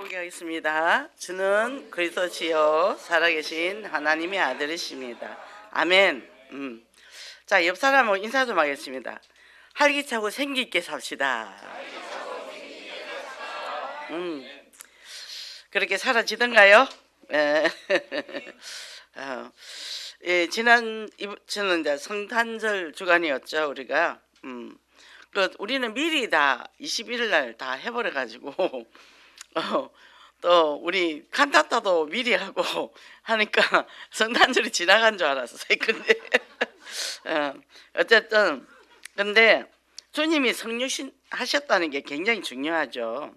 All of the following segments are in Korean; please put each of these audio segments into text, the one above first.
고백하겠습니다. 주는 그리스도시요 살아계신 하나님의 아들이십니다. 아멘. 자, 옆 사람하고 인사 좀 하겠습니다. 활기차고 생기있게 삽시다. 그렇게 살아지던가요? 예. 저는 이제 성탄절 주간이었죠, 우리가. 우리는 미리 다 21일 날 다 해버려 가지고 또 우리 칸타타도 미리 하고 하니까 성탄절이 지나간 줄 알았어요. 근데 어쨌든 근데 주님이 성육신 하셨다는 게 굉장히 중요하죠.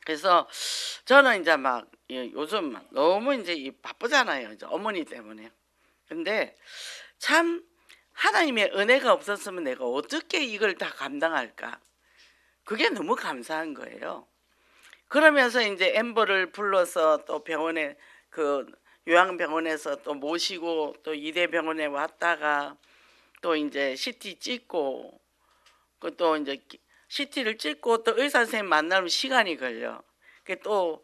그래서 저는 이제 막 요즘 너무 이제 바쁘잖아요, 이제 어머니 때문에. 근데 참 하나님의 은혜가 없었으면 내가 어떻게 이걸 다 감당할까? 그게 너무 감사한 거예요. 그러면서 이제 엠버를 불러서 또 병원에 요양병원에서 또 모시고 또 이대병원에 왔다가 또 이제 CT 찍고 또 이제 CT를 찍고 또 의사 선생님 만나면 시간이 걸려. 또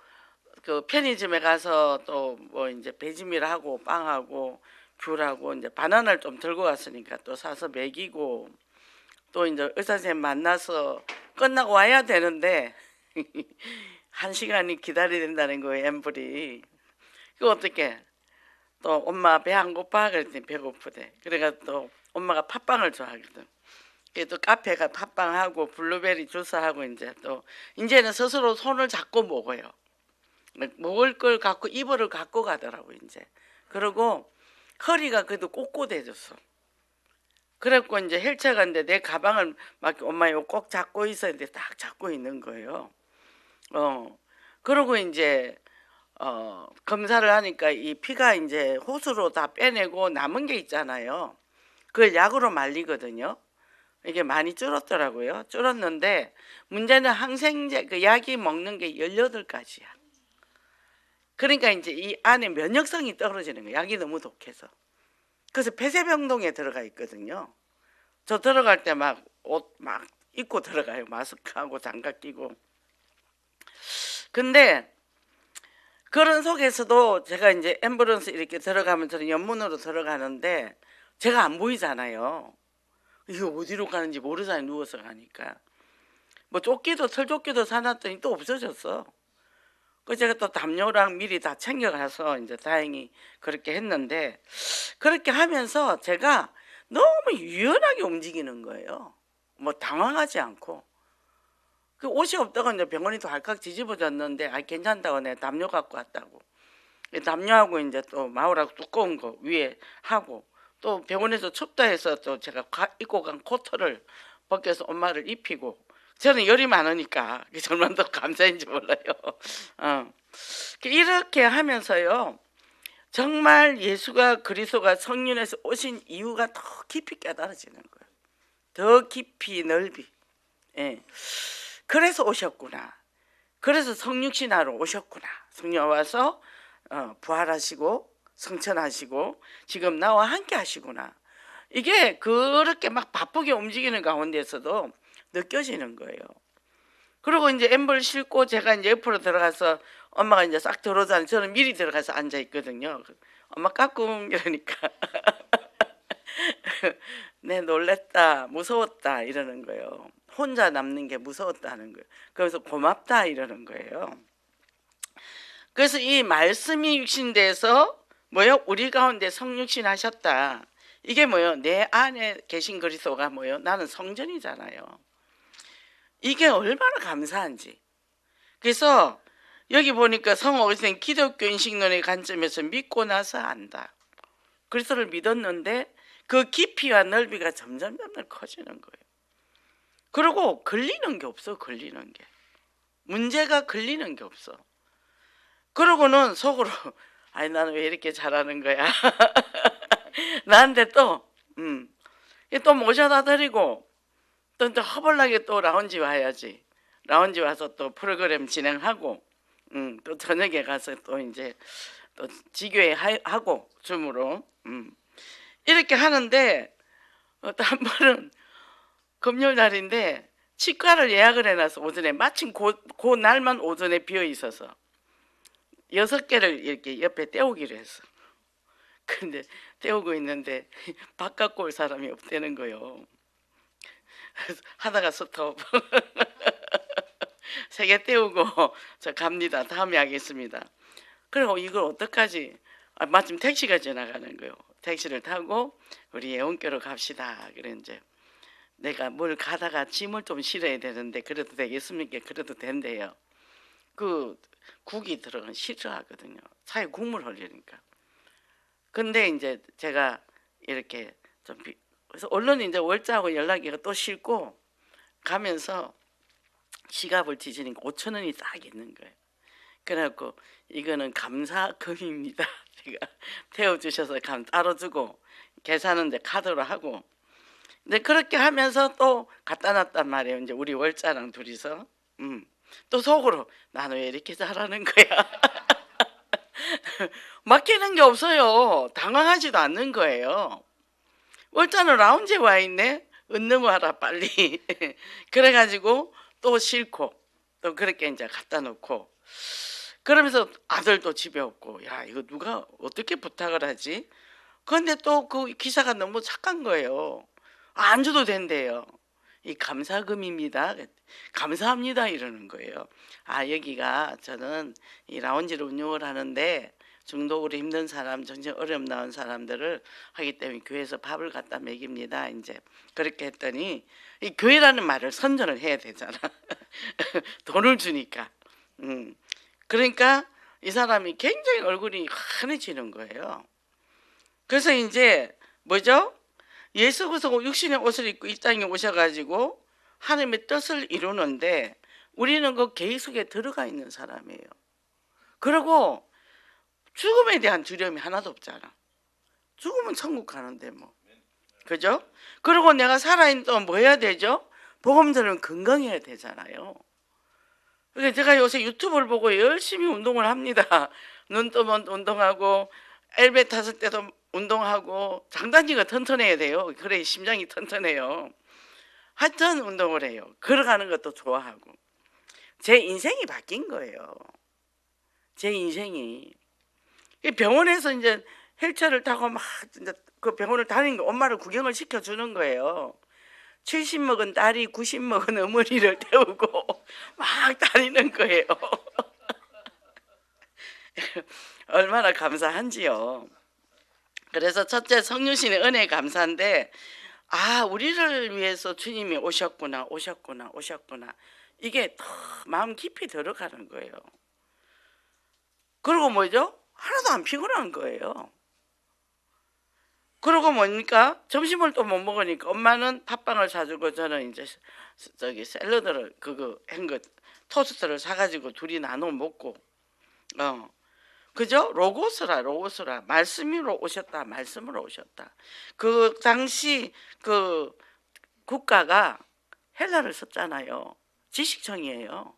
그 편의점에 가서 또 뭐 이제 배지밀하고 빵하고 귤하고 이제 바나나를 좀 들고 갔으니까 또 사서 먹이고 또 이제 의사 선생님 만나서 끝나고 와야 되는데 1시간이 기다려야 된다는 거예요, 엠블이. 그 어떻게 또 엄마 배 안 고파? 그랬더니 배고프대. 그래가 또 엄마가 팥빵을 좋아하거든. 또 카페가 팥빵하고 블루베리 주스하고 이제는 스스로 손을 잡고 먹어요. 먹을 걸 갖고 이불을 갖고 가더라고 이제. 그리고 허리가 그래도 꼿꼿해졌어. 그래갖고 이제 헬차 갔는데 내 가방을 막 엄마 이거 꼭 잡고 있어야 돼. 딱 잡고 있는 거예요. 그러고 이제 검사를 하니까 이 피가 이제 호수로 다 빼내고 남은 게 있잖아요. 그걸 약으로 말리거든요. 이게 많이 줄었더라고요. 줄었는데 문제는 항생제 그 약이 먹는 게 18가지야. 그러니까 이제 이 안에 면역성이 떨어지는 거예요. 약이 너무 독해서. 그래서 폐쇄병동에 들어가 있거든요. 저 들어갈 때 막 옷 막 입고 들어가요. 마스크하고 장갑 끼고. 근데 그런 속에서도 제가 이제 앰뷸런스 이렇게 들어가면 저는 옆문으로 들어가는데 제가 안 보이잖아요. 이거 어디로 가는지 모르잖아요. 누워서 가니까. 뭐 조끼도 털조끼도 사놨더니 또 없어졌어. 그 제가 또 담요랑 미리 다 챙겨가서 이제 다행히 그렇게 했는데 그렇게 하면서 제가 너무 유연하게 움직이는 거예요. 뭐 당황하지 않고. 그 옷이 없다가 이제 병원이 또 할칵 뒤집어졌는데 괜찮다고 내가 담요 갖고 왔다고. 담요하고 이제 또 마우라고 두꺼운 거 위에 하고 또 병원에서 춥다 해서 또 제가 입고 간 코트를 벗겨서 엄마를 입히고 저는 열이 많으니까 얼마나 더 감사인지 몰라요. 이렇게 하면서요 정말 예수가 그리스도가 성령에서 오신 이유가 더 깊이 깨달아지는 거예요. 더 깊이 넓이. 예. 그래서 오셨구나. 그래서 성육신하러 오셨구나. 성령 와서 부활하시고 성천하시고 지금 나와 함께 하시구나. 이게 그렇게 막 바쁘게 움직이는 가운데서도 느껴지는 거예요. 그리고 이제 엠블 싣고 제가 이제 옆으로 들어가서 엄마가 이제 싹 들어오잖아요. 저는 미리 들어가서 앉아 있거든요. 엄마 까꿍 이러니까 네 놀랬다 무서웠다 이러는 거예요. 혼자 남는 게 무서웠다는 거예요. 그래서 고맙다 이러는 거예요. 그래서 이 말씀이 육신돼서 뭐요? 우리 가운데 성육신 하셨다. 이게 뭐요? 내 안에 계신 그리스도가 뭐요? 나는 성전이잖아요. 이게 얼마나 감사한지. 그래서 여기 보니까 성어거스틴 기독교 인식론의 관점에서 믿고 나서 안다. 그리스도를 믿었는데 그 깊이와 넓이가 점점 커지는 거예요. 그리고 걸리는 게 없어. 걸리는 게. 문제가 걸리는 게 없어. 그러고는 속으로 나는 왜 이렇게 잘하는 거야. 나한테 또 모셔다 드리고 또 허벌나게 또 라운지 와야지. 라운지 와서 또 프로그램 진행하고 또 저녁에 가서 또 이제 또 지교회 하고 줌으로 이렇게 하는데 또 한 번은 금요일 날인데 치과를 예약을 해놔서 오전에 마침 그 날만 오전에 비어 있어서 6개를 이렇게 옆에 떼우기로 했어. 근데 떼우고 있는데 바깥 올 사람이 없다는 거요. 그래서 하다가 스톱. 3개 떼우고 저 갑니다. 다음에 하겠습니다. 그리고 이걸 어떡하지? 마침 택시가 지나가는 거요. 택시를 타고 우리 예원교로 갑시다. 그래 이제 내가 뭘 가다가 짐을 좀 실어야 되는데 그래도 되겠습니까? 그래도 된대요. 그 국이 들어간 싫어하거든요. 차에 국물 흘리니까. 근데 이제 제가 이렇게 좀 그래서 언론 이제 월자하고 연락이 또 싫고 가면서 지갑을 뒤지니까 5천 원이 딱 있는 거예요. 그래갖고 이거는 감사금입니다. 제가 태워주셔서 따로 주고 계산은 이제 카드로 하고 이제 그렇게 하면서 또 갖다 놨단 말이에요. 이제 우리 월자랑 둘이서 또 속으로 나는 왜 이렇게 잘하는 거야. 맡기는 게 없어요. 당황하지도 않는 거예요. 월자는 라운지에 와 있네. 은능 와라 빨리. 그래가지고 또 싫고 또 그렇게 이제 갖다 놓고 그러면서 아들도 집에 없고 야 이거 누가 어떻게 부탁을 하지? 그런데 또 그 기사가 너무 착한 거예요. 안 줘도 된대요. 이 감사금입니다. 감사합니다 이러는 거예요. 아 여기가 저는 이 라운지를 운영을 하는데 중독으로 힘든 사람, 정신 어려움 나온 사람들을 하기 때문에 교회에서 밥을 갖다 먹입니다. 이제 그렇게 했더니 이 교회라는 말을 선전을 해야 되잖아. 돈을 주니까. 그러니까 이 사람이 굉장히 얼굴이 환해지는 거예요. 그래서 이제 뭐죠? 예수께서 육신의 옷을 입고 이 땅에 오셔가지고 하나님의 뜻을 이루는데 우리는 그 계획 속에 들어가 있는 사람이에요. 그리고 죽음에 대한 두려움이 하나도 없잖아. 죽으면 천국 가는데 뭐. 그죠? 그리고 내가 살아있는 동안 뭐 해야 되죠? 복음 들으면 건강해야 되잖아요. 그러니까 제가 요새 유튜브를 보고 열심히 운동을 합니다. 눈 뜨면 운동하고 엘베 탔을 때도 운동하고 장단지가 튼튼해야 돼요. 그래 심장이 튼튼해요. 하여튼 운동을 해요. 걸어가는 것도 좋아하고 제 인생이 바뀐 거예요. 제 인생이 병원에서 이제 휠체어를 타고 막 이제 그 병원을 다니는 거 엄마를 구경을 시켜주는 거예요. 70 먹은 딸이 90 먹은 어머니를 태우고 막 다니는 거예요. 얼마나 감사한지요. 그래서 첫째 성유신의 은혜에 감사한데 아 우리를 위해서 주님이 오셨구나 오셨구나 오셨구나 이게 더 마음 깊이 들어가는 거예요. 그리고 뭐죠? 하나도 안 피곤한 거예요. 그리고 뭡니까? 점심을 또 못 먹으니까 엄마는 팥빵을 사주고 저는 이제 저기 샐러드를 그거 한 거 토스트를 사가지고 둘이 나눠 먹고 그죠? 로고스라 말씀으로 오셨다 말씀으로 오셨다. 그 당시 그 국가가 헬라를 썼잖아요. 지식청이에요.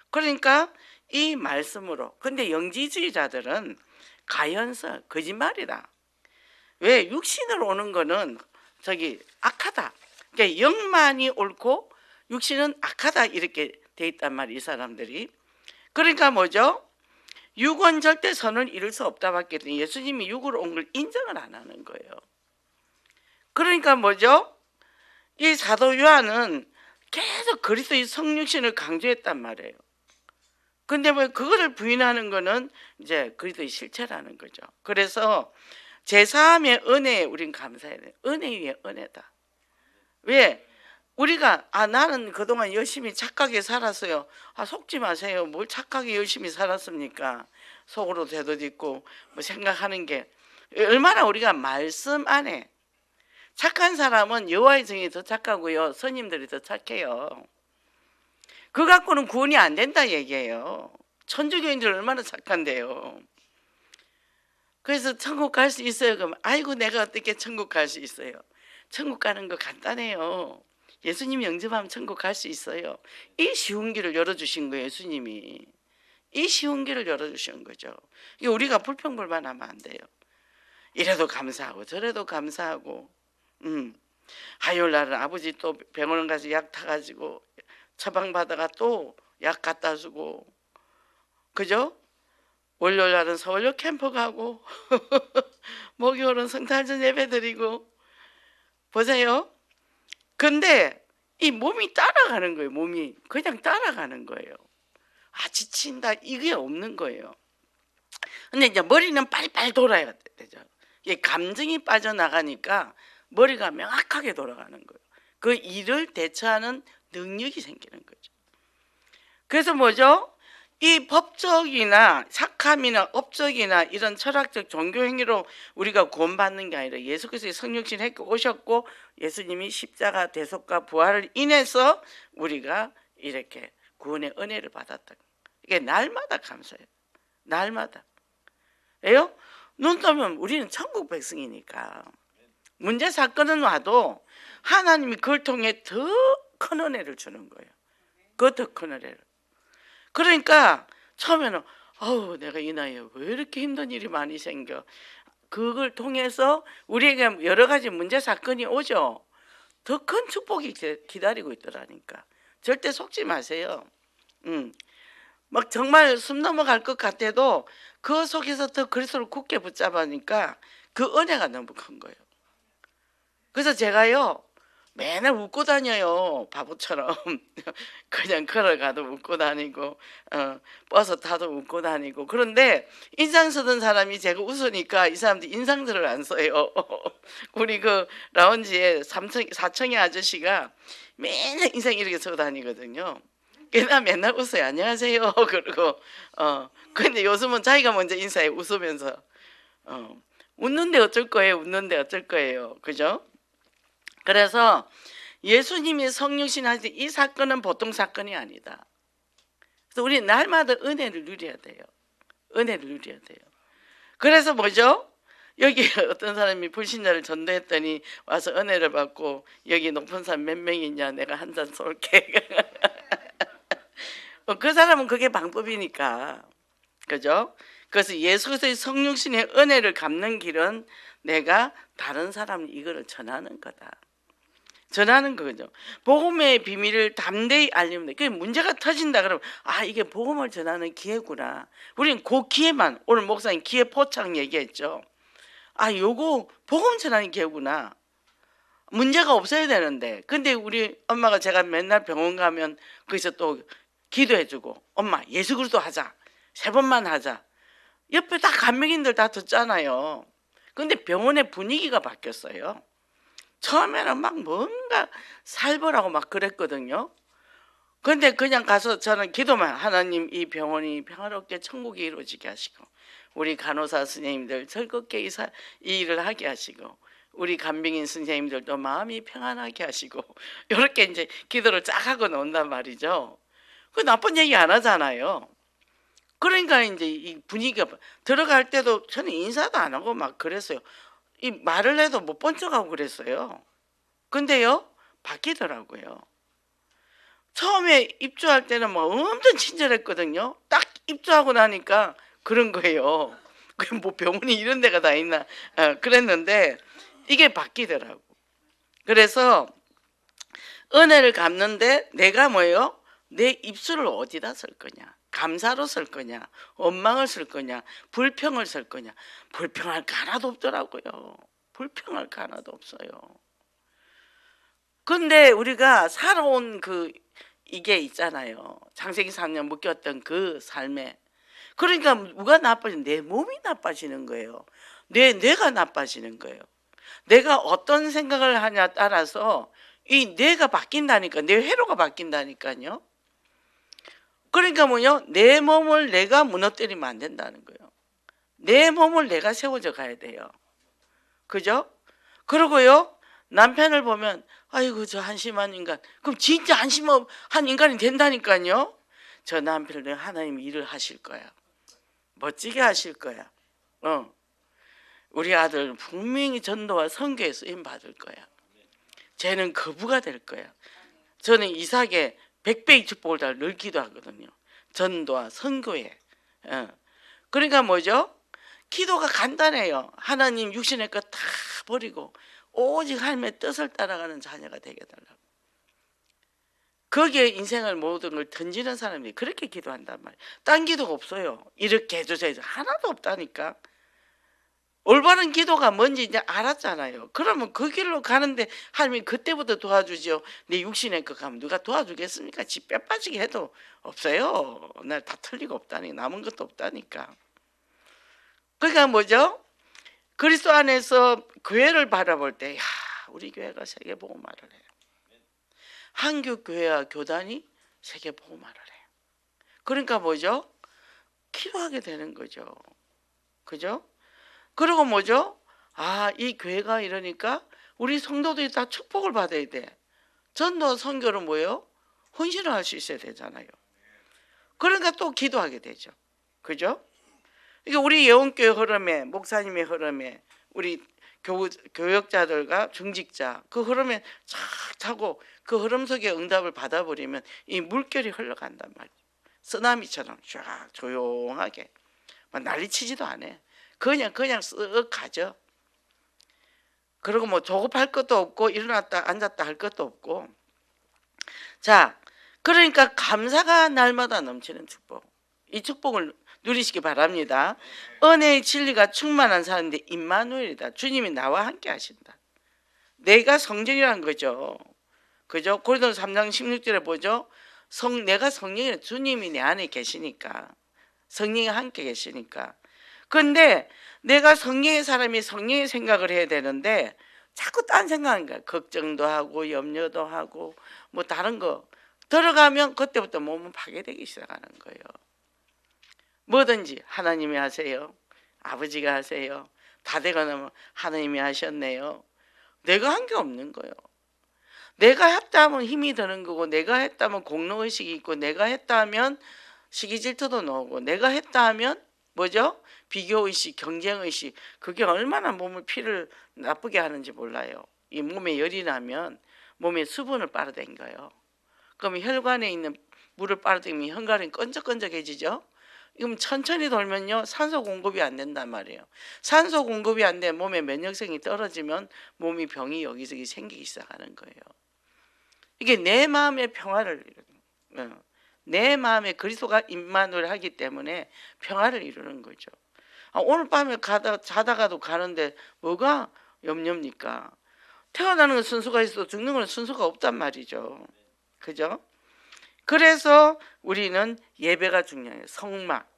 그러니까 이 말씀으로 근데 영지주의자들은 가연서 거짓말이다. 왜 육신으로 오는 거는 저기 악하다. 그러니까 영만이 옳고 육신은 악하다 이렇게 돼 있단 말이에요. 이 사람들이. 그러니까 뭐죠? 육은 절대 선을 이룰 수 없다밖에 예수님이 육으로 온 걸 인정을 안 하는 거예요. 그러니까 뭐죠? 이 사도 요한은 계속 그리스도의 성육신을 강조했단 말이에요. 근데 뭐 그거를 부인하는 거는 이제 그리스도의 실체라는 거죠. 그래서 제3의 은혜에 우린 감사해야 돼요. 은혜 위에 은혜다. 왜? 우리가 나는 그동안 열심히 착하게 살았어요. 속지 마세요. 뭘 착하게 열심히 살았습니까? 속으로 되도짓고 뭐 생각하는 게 얼마나 우리가 말씀 안에 착한 사람은 여호와의 증인이 더 착하고요. 스님들이 더 착해요. 그 갖고는 구원이 안 된다 얘기예요. 천주교인들 얼마나 착한데요. 그래서 천국 갈 수 있어요. 그러면 아이고 내가 어떻게 천국 갈 수 있어요. 천국 가는 거 간단해요. 예수님 영접하면 천국 갈 수 있어요. 이 쉬운 길을 열어주신 거예요. 예수님이. 이 쉬운 길을 열어주신 거죠. 이게 우리가 불평불만하면 안 돼요. 이래도 감사하고 저래도 감사하고 화요일 날은 아버지 또 병원 가서 약 타가지고 처방받아가 또 약 갖다 주고, 그죠? 월요일 날은 서울역 캠프 가고 목요일은 성탄절 예배 드리고, 보세요. 근데 이 몸이 따라가는 거예요. 몸이 그냥 따라가는 거예요. 아, 지친다 이게 없는 거예요. 근데 이제 머리는 빨리빨리 돌아야 되죠. 이게 감정이 빠져나가니까 머리가 명확하게 돌아가는 거예요. 그 일을 대처하는 능력이 생기는 거죠. 그래서 뭐죠? 이 법적이나 착함이나 업적이나 이런 철학적 종교 행위로 우리가 구원받는 게 아니라 예수께서 성육신 했고 오셨고 예수님이 십자가 대속과 부활을 인해서 우리가 이렇게 구원의 은혜를 받았다. 이게 날마다 감사해요. 날마다. 예요? 눈 뜨면 우리는 천국 백성이니까 문제 사건은 와도 하나님이 그걸 통해 더 큰 은혜를 주는 거예요. 그 더 큰 은혜를. 그러니까 처음에는 내가 이 나이에 왜 이렇게 힘든 일이 많이 생겨. 그걸 통해서 우리에게 여러 가지 문제 사건이 오죠. 더 큰 축복이 기다리고 있더라니까. 절대 속지 마세요. 막 정말 숨 넘어갈 것 같아도 그 속에서 더 그리스도를 굳게 붙잡으니까 그 은혜가 너무 큰 거예요. 그래서 제가요 맨날 웃고 다녀요. 바보처럼. 그냥 걸어가도 웃고 다니고 버스 타도 웃고 다니고. 그런데 인상 쓰던 사람이 제가 웃으니까 이 사람들이 인상들을 안 써요. 우리 그 라운지에 사청의 아저씨가 맨날 인상 이렇게 쓰고 다니거든요. 그냥 맨날 웃어요. 안녕하세요. 그러고 근데 요즘은 자기가 먼저 인사해 웃으면서. 웃는데 어쩔 거예요. 웃는데 어쩔 거예요. 그죠? 그래서 예수님이 성육신 하실 때 이 사건은 보통 사건이 아니다. 그래서 우리 날마다 은혜를 누려야 돼요. 은혜를 누려야 돼요. 그래서 뭐죠? 여기 어떤 사람이 불신자를 전도했더니 와서 은혜를 받고 여기 높은 산 몇 명이 있냐 내가 한 잔 쏠게. 그 사람은 그게 방법이니까. 그죠? 그래서 예수의 성육신의 은혜를 갚는 길은 내가 다른 사람 이거를 전하는 거다. 전하는 거죠. 복음의 비밀을 담대히 알리면 돼. 그 문제가 터진다 그러면 이게 복음을 전하는 기회구나. 우리는 그 기회만, 오늘 목사님 기회 포착 얘기했죠. 요거 복음 전하는 기회구나. 문제가 없어야 되는데. 근데 우리 엄마가 제가 맨날 병원 가면 거기서 또 기도해주고 엄마 예수 그리스도 하자. 3번만 하자. 옆에 다 간병인들 다 듣잖아요. 근데 병원의 분위기가 바뀌었어요. 처음에는 막 뭔가 살벌하고 막 그랬거든요. 근데 그냥 가서 저는 기도만, 하나님 이 병원이 평화롭게 천국이 이루어지게 하시고 우리 간호사 선생님들 즐겁게 이 일을 하게 하시고 우리 간병인 선생님들도 마음이 평안하게 하시고 이렇게 이제 기도를 쫙 하고 나온단 말이죠. 그 나쁜 얘기 안 하잖아요. 그러니까 이제 이 분위기가 들어갈 때도 저는 인사도 안 하고 막 그랬어요. 이 말을 해도 못 본 척하고 그랬어요. 근데요 바뀌더라고요. 처음에 입주할 때는 막 엄청 친절했거든요. 딱 입주하고 나니까 그런 거예요. 뭐 병원이 이런 데가 다 있나 그랬는데 이게 바뀌더라고. 그래서 은혜를 갚는데 내가 뭐예요? 내 입술을 어디다 쓸 거냐? 감사로 쓸 거냐? 원망을 쓸 거냐? 불평을 쓸 거냐? 불평할 거 하나도 없더라고요. 불평할 거 하나도 없어요. 근데 우리가 살아온 이게 있잖아요. 창세기 3년 묶였던 그 삶에. 그러니까 누가 나빠지는 내 몸이 나빠지는 거예요. 뇌가 나빠지는 거예요. 내가 어떤 생각을 하냐 따라서 이 뇌가 바뀐다니까. 내 회로가 바뀐다니까요. 그러니까 내 몸을 내가 무너뜨리면 안 된다는 거예요. 내 몸을 내가 세워져 가야 돼요. 그죠? 그러고요 남편을 보면 아이고 저 한심한 인간. 그럼 진짜 한심한 인간이 된다니까요. 저 남편을 하나님 일을 하실 거야. 멋지게 하실 거야. 우리 아들 분명히 전도와 선교에 쓰임 받을 거야. 쟤는 거부가 될 거야. 저는 이삭의 100배의 축복을 다 늘 기도하거든요. 전도와 선교에. 그러니까 뭐죠? 기도가 간단해요. 하나님 육신의 것 다 버리고 오직 하나님의 뜻을 따라가는 자녀가 되게 해달라고. 거기에 인생을 모든 걸 던지는 사람들이 그렇게 기도한단 말이에요. 딴 기도가 없어요. 이렇게 해주세요. 하나도 없다니까. 올바른 기도가 뭔지 이제 알았잖아요. 그러면 그 길로 가는데 하나님이 그때부터 도와주지요. 내 육신의 것 가면 누가 도와주겠습니까? 지 뼈 빠지게 해도 없어요. 날 다 틀리고 없다니, 남은 것도 없다니까. 그러니까 뭐죠? 그리스도 안에서 교회를 바라볼 때, 야, 우리 교회가 세계 복음화를 해요. 한국 교회와 교단이 세계 복음화를 해요. 그러니까 뭐죠? 기도하게 되는 거죠. 그죠? 그리고 뭐죠? 아, 이 교회가 이러니까 우리 성도들이 다 축복을 받아야 돼. 전도 선교는 뭐예요? 헌신을 할 수 있어야 되잖아요. 그러니까 또 기도하게 되죠. 그죠? 그러니까 우리 예원교회 흐름에, 목사님의 흐름에, 우리 교역자들과 중직자 그 흐름에 착 타고 그 흐름 속에 응답을 받아버리면 이 물결이 흘러간단 말이에요. 쓰나미처럼 쫙 조용하게 막 난리치지도 않아. 그냥 쓱 가죠. 그리고 뭐 조급할 것도 없고 일어났다 앉았다 할 것도 없고. 자, 그러니까 감사가 날마다 넘치는 축복. 이 축복을 누리시기 바랍니다. 은혜의 진리가 충만한 사람인데 임마누엘이다. 주님이 나와 함께 하신다. 내가 성전이라는 거죠. 그죠? 고린도서 3장 16절에 보죠. 내가 성령이라 주님이 내 안에 계시니까. 성령이 함께 계시니까. 그런데 내가 성령의 사람이 성령의 생각을 해야 되는데 자꾸 딴 생각하는 거야. 걱정도 하고 염려도 하고 뭐 다른 거 들어가면 그때부터 몸은 파괴되기 시작하는 거예요. 뭐든지 하나님이 하세요. 아버지가 하세요. 다 되거나 하나님이 하셨네요. 내가 한 게 없는 거예요. 내가 했다면 힘이 드는 거고 내가 했다면 공로의식이 있고 내가 했다면 시기질투도 나오고 내가 했다면 뭐죠? 비교의식, 경쟁의식 그게 얼마나 몸을 피를 나쁘게 하는지 몰라요. 이 몸에 열이 나면 몸에 수분을 빨아당겨요. 그러면 혈관에 있는 물을 빨아당기면 혈관이 끈적끈적해지죠. 그럼 천천히 돌면요 산소 공급이 안 된단 말이에요. 산소 공급이 안 돼 몸의 면역성이 떨어지면 몸이 병이 여기저기 생기기 시작하는 거예요. 이게 내 마음의 평화를 내 마음에 그리스도가 임마누엘 하기 때문에 평화를 이루는 거죠. 오늘 밤에 자다가도 가는데 뭐가 염려입니까? 태어나는 건 순서가 있어 죽는 건 순서가 없단 말이죠. 그죠? 그래서 우리는 예배가 중요해요. 성막.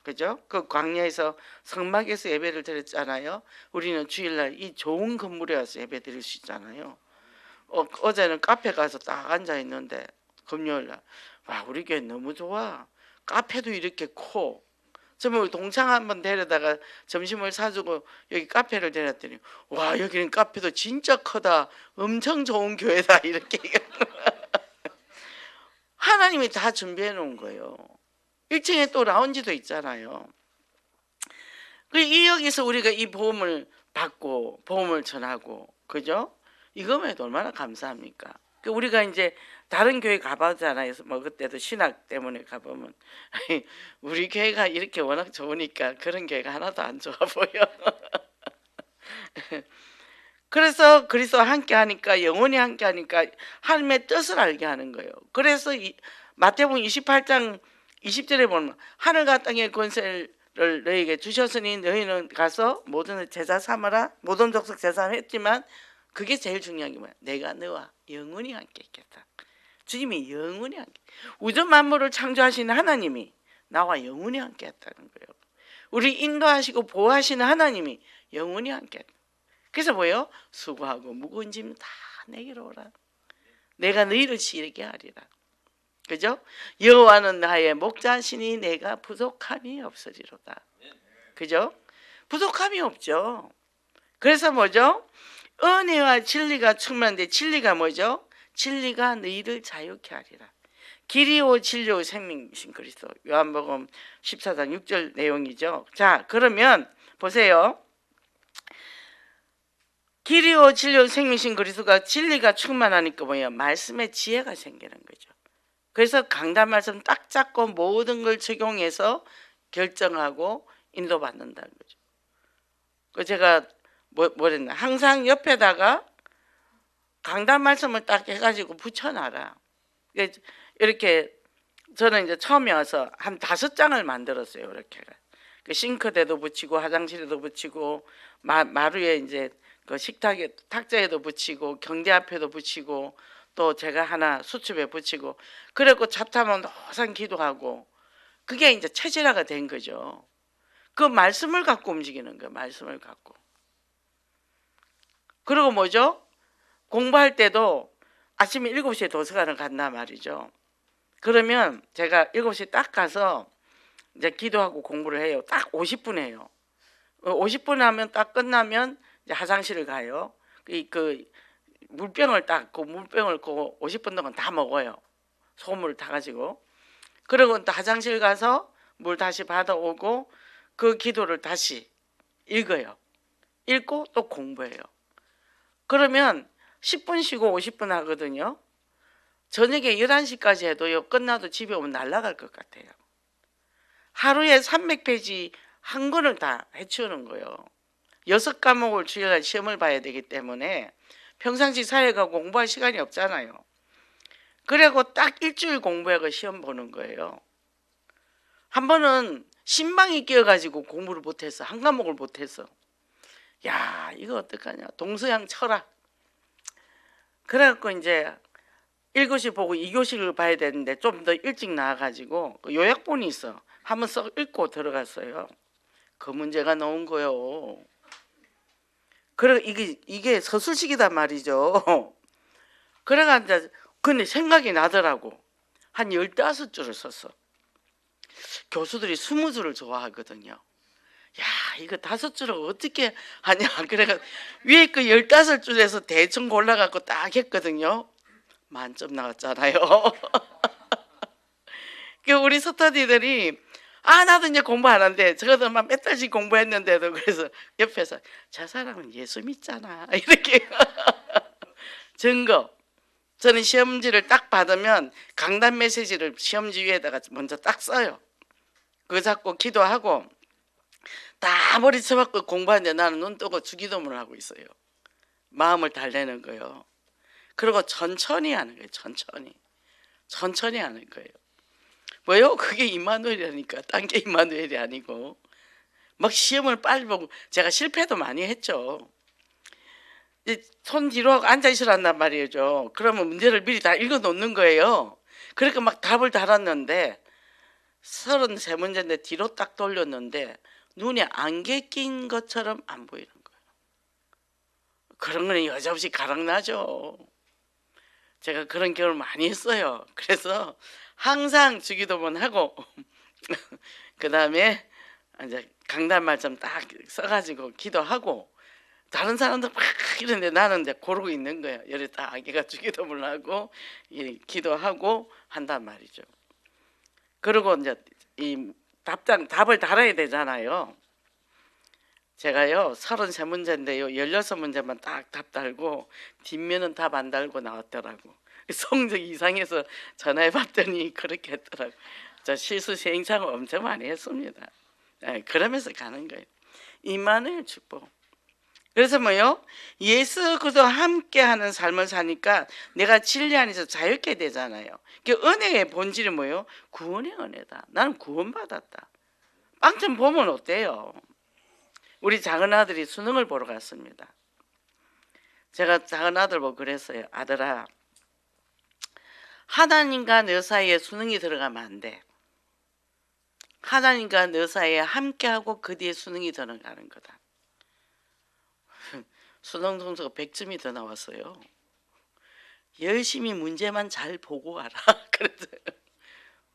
그죠? 그 광야에서 성막에서 예배를 드렸잖아요. 우리는 주일날 이 좋은 건물에 와서 예배 드릴 수 있잖아요. 어제는 카페 가서 딱 앉아 있는데 금요일날 와 우리 교회 너무 좋아. 카페도 이렇게 커. 저는 동창 한번 데려다가 점심을 사주고 여기 카페를 데렸더니 와 여기는 카페도 진짜 크다. 엄청 좋은 교회다 이렇게 하나님이 다 준비해 놓은 거예요. 1층에 또 라운지도 있잖아요. 이 여기서 우리가 이 보험을 받고 보험을 전하고 그죠? 이거만 해도 얼마나 감사합니까? 우리가 이제 다른 교회 가보잖아요. 뭐 그때도 신학 때문에 가보면 우리 교회가 이렇게 워낙 좋으니까 그런 교회가 하나도 안 좋아 보여. 그래서 그리스도와 함께 하니까 영원히 함께 하니까 하나님의 뜻을 알게 하는 거예요. 그래서 마태복음 28장 20절에 보면 하늘과 땅의 권세를 너희에게 주셨으니 너희는 가서 모든 제자 삼으라. 모든 족속 제사 했지만 그게 제일 중요한 게 뭐야? 내가 너와 영원히 함께 있겠다. 주님이 영원히 함께 우주 만물을 창조하시는 하나님이 나와 영원히 함께 했다는 거예요. 우리 인도하시고 보호하시는 하나님이 영원히 함께 했다. 그래서 뭐예요? 수고하고 무거운 짐 다 내게로 오라. 내가 너희를 지르게 하리라. 그죠? 여호와는 나의 목자시니 내가 부족함이 없으리로다. 그죠? 부족함이 없죠. 그래서 뭐죠? 은혜와 진리가 충만한데 진리가 뭐죠? 진리가 너희를 자유케 하리라. 길이요 진리요 생명이신 그리스도. 요한복음 14장 6절 내용이죠. 자, 그러면 보세요. 길이요 진리요 생명이신 그리스도가 진리가 충만하니까 뭐예요? 말씀에 지혜가 생기는 거죠. 그래서 강단 말씀 딱 잡고 모든 걸 적용해서 결정하고 인도받는다는 거죠. 그 제가 뭐랬나 항상 옆에다가 강단 말씀을 딱 해가지고 붙여놔라. 이렇게 저는 이제 처음에 와서 한 5장을 만들었어요. 이렇게 그 싱크대도 붙이고 화장실에도 붙이고 마루에 이제 그 식탁에 탁자에도 붙이고 경대 앞에도 붙이고 또 제가 하나 수첩에 붙이고 그래고 잡타면 항상 기도하고 그게 이제 체질화가 된 거죠. 그 말씀을 갖고 움직이는 거예요. 말씀을 갖고. 그리고 뭐죠? 공부할 때도 아침에 7시에 도서관을 간단 말이죠. 그러면 제가 7시에 딱 가서 이제 기도하고 공부를 해요. 딱 50분 해요. 50분 하면 딱 끝나면 이제 화장실을 가요. 그 물병을 딱 그 물병을 그 50분 동안 다 먹어요. 소금을 타가지고. 그리고 또 화장실 가서 물 다시 받아오고 그 기도를 다시 읽어요. 읽고 또 공부해요. 그러면 10분 쉬고 50분 하거든요. 저녁에 11시까지 해도요. 끝나도 집에 오면 날아갈 것 같아요. 하루에 300페이지 한 권을 다 해치우는 거예요. 6과목을 주일날 시험을 봐야 되기 때문에 평상시 사회가 공부할 시간이 없잖아요. 그리고 딱 일주일 공부하고 시험 보는 거예요. 한 번은 신방이 끼어가지고 공부를 못했어. 한 과목을 못했어. 야, 이거 어떡하냐. 동서양 철학. 그래갖고 이제 1교시 보고 2교시를 봐야 되는데 좀 더 일찍 나와가지고 요약본이 있어. 한번 썩 읽고 들어갔어요. 그 문제가 나온 거요. 그래 이게 서술식이단 말이죠. 그래가지고 근데 생각이 나더라고. 한 15줄을 썼어. 교수들이 20줄을 좋아하거든요. 야, 이거 5줄을 어떻게 하냐. 그래가 위에 그 15줄에서 대충 골라갖고 딱 했거든요. 만점 나왔잖아요. 우리 스터디들이 나도 이제 공부 안 한대. 저거들만 몇 달씩 공부했는데도 그래서 옆에서 저 사람은 예수 믿잖아. 이렇게 증거. 저는 시험지를 딱 받으면 강단 메시지를 시험지 위에다가 먼저 딱 써요. 그거 잡고 기도하고 다 머리 쳐박고 공부하는데 나는 눈 뜨고 주기도문을 하고 있어요. 마음을 달래는 거예요. 그리고 천천히 하는 거예요. 천천히 하는 거예요. 뭐요? 그게 임마누엘이라니까. 딴 게 임마누엘이 아니고 막 시험을 빨리 보고 제가 실패도 많이 했죠. 손 뒤로 하고 앉아 있으란단 말이죠. 그러면 문제를 미리 다 읽어 놓는 거예요. 그러니까 막 답을 달았는데 33문제인데 뒤로 딱 돌렸는데 눈에 안개 낀 것처럼 안 보이는 거예요. 그런 거는 여지없이 가랑나죠. 제가 그런 경험을 많이 했어요. 그래서 항상 주기도문 하고 그 다음에 이제 강단 말씀 딱 써가지고 기도하고 다른 사람들 막 이러는데 나는 이제 고르고 있는 거예요. 여기 딱 아기가 주기도문을 하고 기도하고 한단 말이죠. 그리고 이제 이 답을 달아야 되잖아요. 제가요 33문제인데요 16문제만 딱 답 달고 뒷면은 답 안 달고 나왔더라고. 성적이 이상해서 전화해 봤더니 그렇게 했더라고. 저 실수 시행착오 엄청 많이 했습니다. 그러면서 가는 거예요. 임마누엘 축복. 그래서 뭐요? 예수 그리스도와 함께하는 삶을 사니까 내가 진리 안에서 자유케 되잖아요. 그 은혜의 본질이 뭐요? 구원의 은혜다. 나는 구원받았다. 빵점 보면 어때요? 우리 작은 아들이 수능을 보러 갔습니다. 제가 작은 아들 보고 그랬어요. 아들아, 하나님과 너 사이에 수능이 들어가면 안 돼. 하나님과 너 사이에 함께하고 그 뒤에 수능이 들어가는 거다. 수능 점수가 100점이 더 나왔어요. 열심히 문제만 잘 보고 와라. 그래서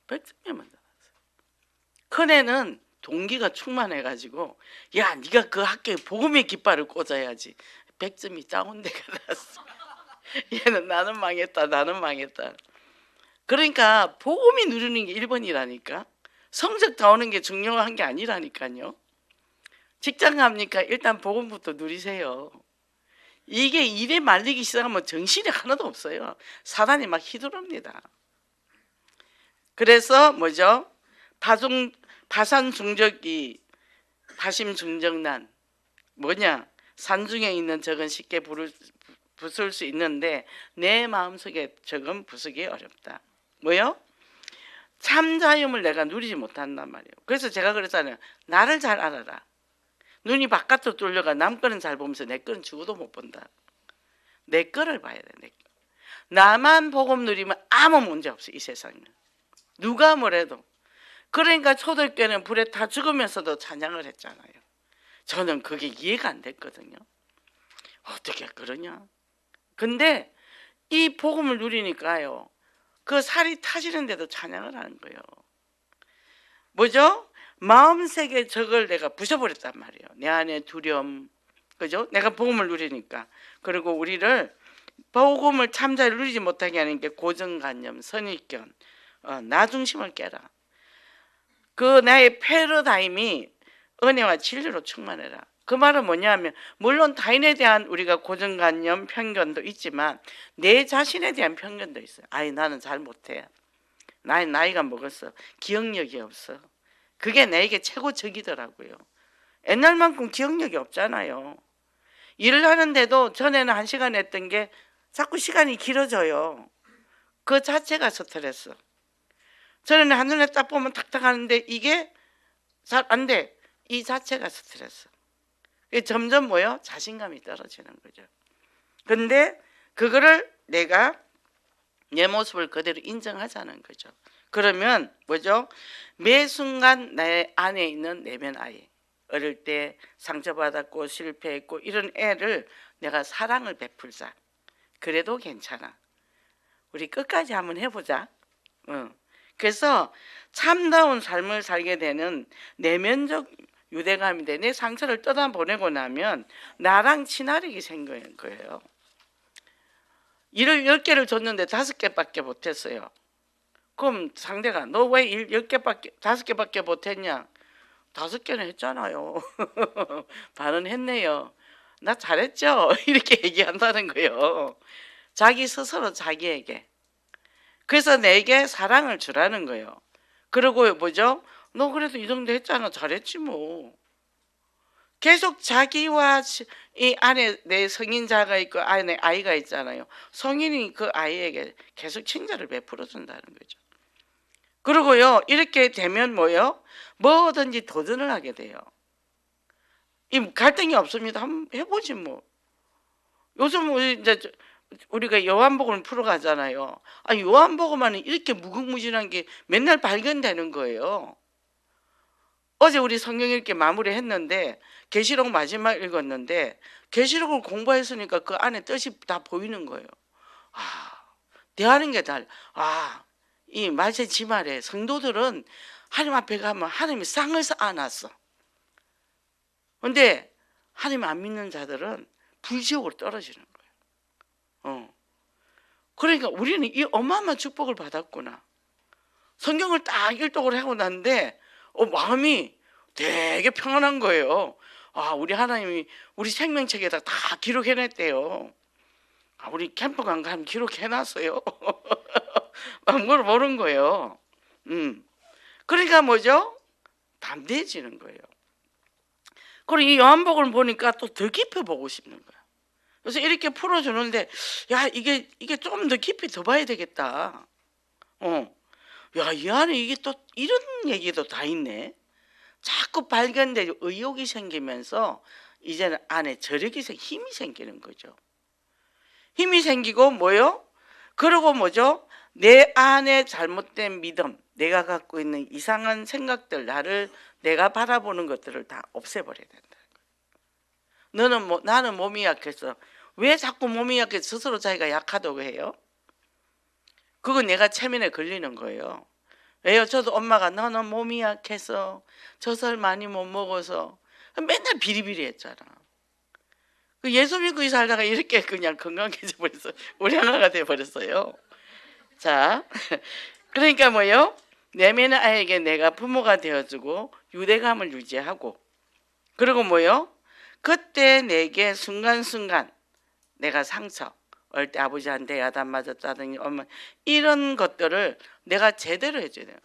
100점이면 나왔어요. 큰애는 동기가 충만해가지고 야 네가 그 학교에 복음의 깃발을 꽂아야지. 100점이 다운돼가 났어. 얘는 나는 망했다. 그러니까 복음이 누리는 게 1번이라니까. 성적 나오는 게 중요한 게 아니라니까요. 직장 갑니까? 일단 복음부터 누리세요. 이게 일에 말리기 시작하면 정신이 하나도 없어요. 사단이 막 휘두릅니다. 그래서 뭐죠? 파산중적이 파심중적난 뭐냐? 산중에 있는 적은 쉽게 부술 수 있는데 내 마음속에 적은 부수기 어렵다. 뭐요? 참 자유를 내가 누리지 못한단 말이에요. 그래서 제가 그랬잖아요. 나를 잘 알아라. 눈이 바깥으로 뚫려가 남 거는 잘 보면서 내 거는 죽어도 못 본다. 내 거를 봐야 돼. 내 거. 나만 복음 누리면 아무 문제 없어 이 세상에는. 누가 뭐래도. 그러니까 초대교회는 불에 타 죽으면서도 찬양을 했잖아요. 저는 그게 이해가 안 됐거든요. 어떻게 그러냐. 근데 이 복음을 누리니까요. 그 살이 타지는데도 찬양을 하는 거예요. 뭐죠? 마음색의 적을 내가 부셔버렸단 말이에요. 내 안에 두려움, 그죠? 내가 복음을 누리니까. 그리고 우리를 복음을 참잘 누리지 못하게 하는 게 고정관념, 선입견, 나 중심을 깨라. 그 나의 패러다임이 은혜와 진리로 충만해라. 그 말은 뭐냐면 물론 타인에 대한 우리가 고정관념, 편견도 있지만 내 자신에 대한 편견도 있어요. 아이 나는 잘 못해. 나이가 먹었어. 기억력이 없어. 그게 나에게 최고 적이더라고요. 옛날만큼 기억력이 없잖아요. 일을 하는데도 전에는 1시간 했던 게 자꾸 시간이 길어져요. 그 자체가 스트레스. 전에는 한눈에 딱 보면 탁탁 하는데 이게 잘 안 돼. 이 자체가 스트레스. 점점 뭐요? 자신감이 떨어지는 거죠. 근데 그거를 내가 내 모습을 그대로 인정하자는 거죠. 그러면 뭐죠? 매 순간 내 안에 있는 내면 아이, 어릴 때 상처받았고 실패했고 이런 애를 내가 사랑을 베풀자. 그래도 괜찮아. 우리 끝까지 한번 해보자. 그래서 참다운 삶을 살게 되는 내면적 유대감이 돼. 내 상처를 떠나보내고 나면 나랑 친화력이 생기는 거예요. 일을 10개를 줬는데 5개밖에 못했어요. 그럼 상대가 너 왜 일 10개밖에 5개밖에 못했냐? 5개는 했잖아요. 반은 했네요. 나 잘했죠? 이렇게 얘기한다는 거예요. 자기 스스로 자기에게. 그래서 내게 사랑을 주라는 거예요. 그리고 뭐죠? 너 그래도 이 정도 했잖아. 잘했지 뭐. 계속 자기와 이 안에 내 성인자가 있고 안에 아이가 있잖아요. 성인이 그 아이에게 계속 친절을 베풀어 준다는 거죠. 그리고요 이렇게 되면 뭐요? 뭐든지 도전을 하게 돼요. 이 갈등이 없습니다. 한번 해보지 뭐. 요즘 이제 우리가 요한복음을 풀어가잖아요. 아 요한복음은 이렇게 무궁무진한 게 맨날 발견되는 거예요. 어제 우리 성경 읽기 마무리했는데 계시록 마지막 읽었는데 계시록을 공부했으니까 그 안에 뜻이 다 보이는 거예요. 아, 대하는 게 달. 아, 이 말세 지말에 성도들은 하나님 앞에 가면 하나님이 쌍을 안았어. 근데 하나님 안 믿는 자들은 불지옥으로 떨어지는 거예요. 그러니까 우리는 이 어마어마한 축복을 받았구나. 성경을 딱 일독을 하고 났는데 마음이 되게 평안한 거예요. 아, 우리 하나님이 우리 생명책에다 다 기록해냈대요. 아, 우리 캠프 간 거 하면 기록해놨어요. 막 물어보는 거예요. 그러니까 뭐죠? 담대해지는 거예요. 그리고 이 요한복음을 보니까 또 더 깊이 보고 싶는 거예요. 그래서 이렇게 풀어주는데 야 이게 좀 더 깊이 더 봐야 되겠다. 야, 이 안에 이게 또 이런 얘기도 다 있네. 자꾸 발견되고 의욕이 생기면서 이제는 안에 저력이 힘이 생기는 거죠. 힘이 생기고 뭐요? 그리고 뭐죠? 내 안에 잘못된 믿음, 내가 갖고 있는 이상한 생각들, 내가 바라보는 것들을 다 없애버려야 된다. 나는 몸이 약해서 왜 자꾸 몸이 약해서 스스로 자기가 약하다고 해요? 그건 내가 체면에 걸리는 거예요. 왜요? 저도 엄마가 너는 몸이 약해서 젖을 많이 못 먹어서 맨날 비리비리했잖아. 예수 믿고 살다가 이렇게 그냥 건강해져 버렸어. 우량아가 돼 버렸어요. 자, 그러니까 뭐요? 내면의 아이에게 내가 부모가 되어주고 유대감을 유지하고 그리고 뭐요? 그때 내게 순간순간 내가 상처 어릴 때 아버지한테 야단 맞았다든지 엄마 이런 것들을 내가 제대로 해줘야 돼요.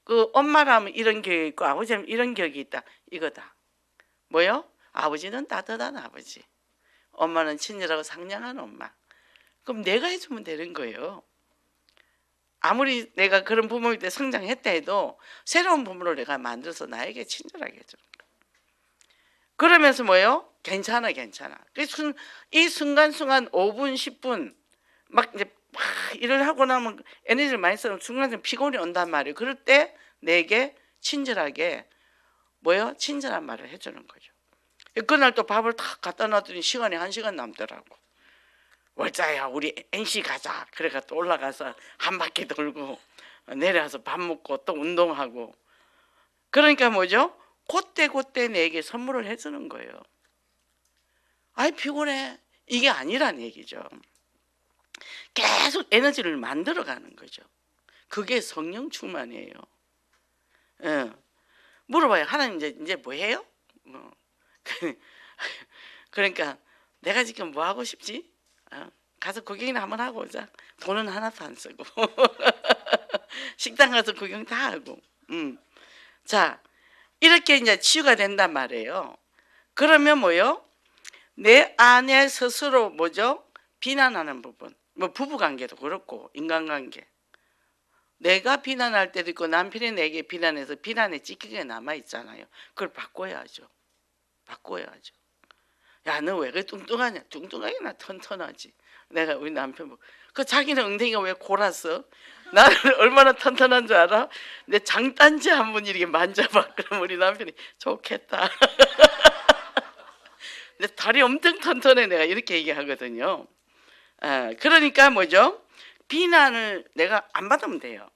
그 엄마라면 이런 격이 있고 아버지라면 이런 격이 있다. 이거다. 뭐요? 아버지는 따뜻한 아버지. 엄마는 친절하고 상냥한 엄마. 그럼 내가 해주면 되는 거예요. 아무리 내가 그런 부모일 때 성장했다 해도 새로운 부모를 내가 만들어서 나에게 친절하게 해주는 거예요. 그러면서 뭐예요? 괜찮아, 괜찮아. 이 순간순간 5분, 10분 막 이제 막 일을 하고 나면 에너지를 많이 쓰면 순간순간 피곤이 온단 말이에요. 그럴 때 내게 친절하게 뭐예요? 친절한 말을 해주는 거죠. 그날 또 밥을 탁 갖다 놨더니 시간이 1시간 남더라고. 월자야 우리 NC 가자. 그래가 또 올라가서 한 바퀴 돌고 내려와서 밥 먹고 또 운동하고. 그러니까 뭐죠? 그때 내게 선물을 해주는 거예요. 아이 피곤해. 이게 아니란 얘기죠. 계속 에너지를 만들어가는 거죠. 그게 성령 충만이에요. 예. 물어봐요. 하나님 이제 뭐 해요? 그러니까 내가 지금 뭐 하고 싶지? 가서 구경이나 한번 하고 오자. 돈은 하나도 안 쓰고 식당 가서 구경 다 하고. 자, 이렇게 이제 치유가 된단 말이에요. 그러면 뭐요? 내 안에 스스로 뭐죠? 비난하는 부분. 뭐 부부관계도 그렇고 인간관계. 내가 비난할 때도 있고 남편이 내게 비난해서 비난에 찌기게 남아있잖아요. 그걸 바꿔야죠. 바꿔야죠. 야, 너 왜 그래 뚱뚱하냐? 뚱뚱하게나 튼튼하지. 내가 우리 남편 보고 그 자기는 엉덩이가 왜 골았어? 나는 얼마나 튼튼한 줄 알아? 내 장단지 한 번 이렇게 만져봐. 그럼 우리 남편이 좋겠다. 내 다리 엄청 튼튼해. 내가 이렇게 얘기하거든요. 그러니까 뭐죠? 비난을 내가 안 받으면 돼요.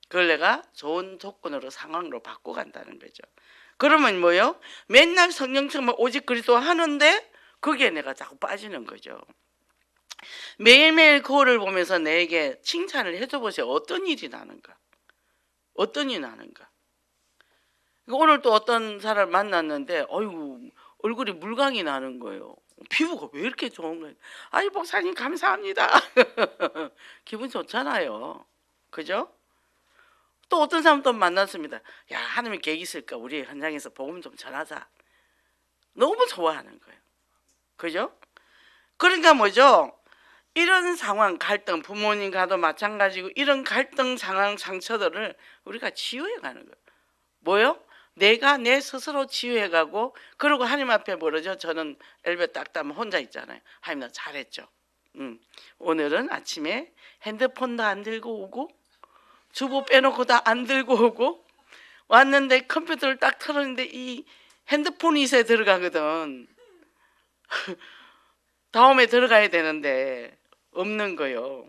그걸 내가 좋은 조건으로 상황으로 바꿔간다는 거죠. 그러면 뭐요? 맨날 성령처럼 오직 그리스도 하는데 거기에 내가 자꾸 빠지는 거죠. 매일매일 거울을 보면서 내게 칭찬을 해줘 보세요. 어떤 일이 나는가? 어떤 일이 나는가? 오늘 또 어떤 사람을 만났는데 어이구 얼굴이 물광이 나는 거예요. 피부가 왜 이렇게 좋은 거예요? 아이 목사님 감사합니다. 기분 좋잖아요. 그죠? 또 어떤 사람 또 만났습니다. 야, 하나님이 계획 있을까? 우리 현장에서 복음 좀 전하자. 너무 좋아하는 거예요. 그죠? 그러니까 뭐죠? 이런 상황, 갈등, 부모님과도 마찬가지고 이런 갈등 상황, 상처들을 우리가 치유해 가는 거예요. 뭐요? 내가 내 스스로 치유해가고 그리고 하나님 앞에 뭐라죠? 저는 엘베 딱 따면 혼자 있잖아요. 하나님 나 잘했죠. 오늘은 아침에 핸드폰도 안 들고 오고 주보 빼놓고 다 안 들고 오고 왔는데 컴퓨터를 딱 틀었는데 이 핸드폰이 있어야 들어가거든. 다음에 들어가야 되는데 없는 거요.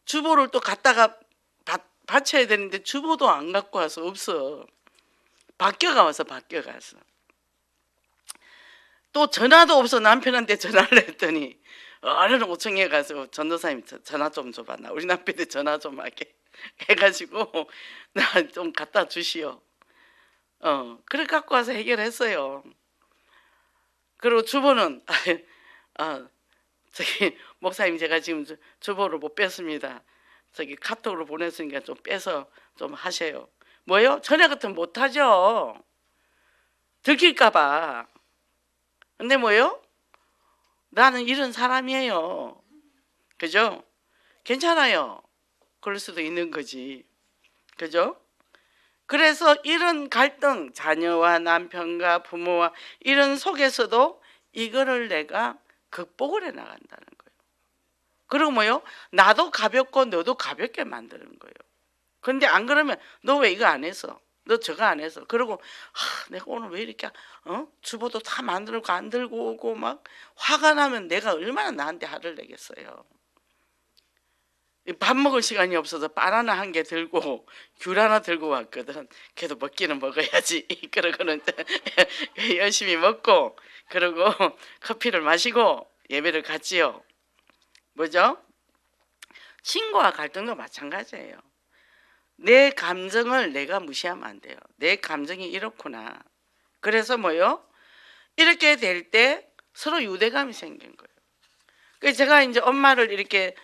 주보를 또 갖다가 받쳐야 되는데 주보도 안 갖고 와서 없어. 바뀌어가서 또 전화도 없어. 남편한테 전화를 했더니 얼른 5층에 가서 전도사님 전화 좀 줘봐. 나 우리 남편한테 전화 좀 하게 해가지고 나 좀 갖다 주시오. 그래 갖고 와서 해결했어요. 그리고 주보는 저기 목사님 제가 지금 주보를 못 뺐습니다. 저기 카톡으로 보냈으니까 좀 빼서 좀 하세요. 뭐요? 전에 같으면 못하죠. 들킬까봐. 근데 뭐요? 나는 이런 사람이에요. 그죠? 괜찮아요. 그럴 수도 있는 거지. 그죠? 그래서 이런 갈등, 자녀와 남편과 부모와 이런 속에서도 이거를 내가 극복을 해 나간다는 거예요. 그리고 뭐요? 나도 가볍고 너도 가볍게 만드는 거예요. 근데 안 그러면 너 왜 이거 안 했어? 너 저거 안 했어? 그리고 내가 오늘 왜 이렇게 주보도 다 만들고 안 들고 오고 막 화가 나면 내가 얼마나 나한테 화를 내겠어요. 밥 먹을 시간이 없어서 바나나 한 개 들고 귤 하나 들고 왔거든. 그래도 먹기는 먹어야지. 그러고는 열심히 먹고 그리고 커피를 마시고 예배를 갔지요. 뭐죠? 친구와 갈등도 마찬가지예요. 내 감정을 내가 무시하면 안 돼요. 내 감정이 이렇구나. 그래서 뭐요? 이렇게 될 때 서로 유대감이 생긴 거예요. 그래서 제가 이제 엄마를 이렇게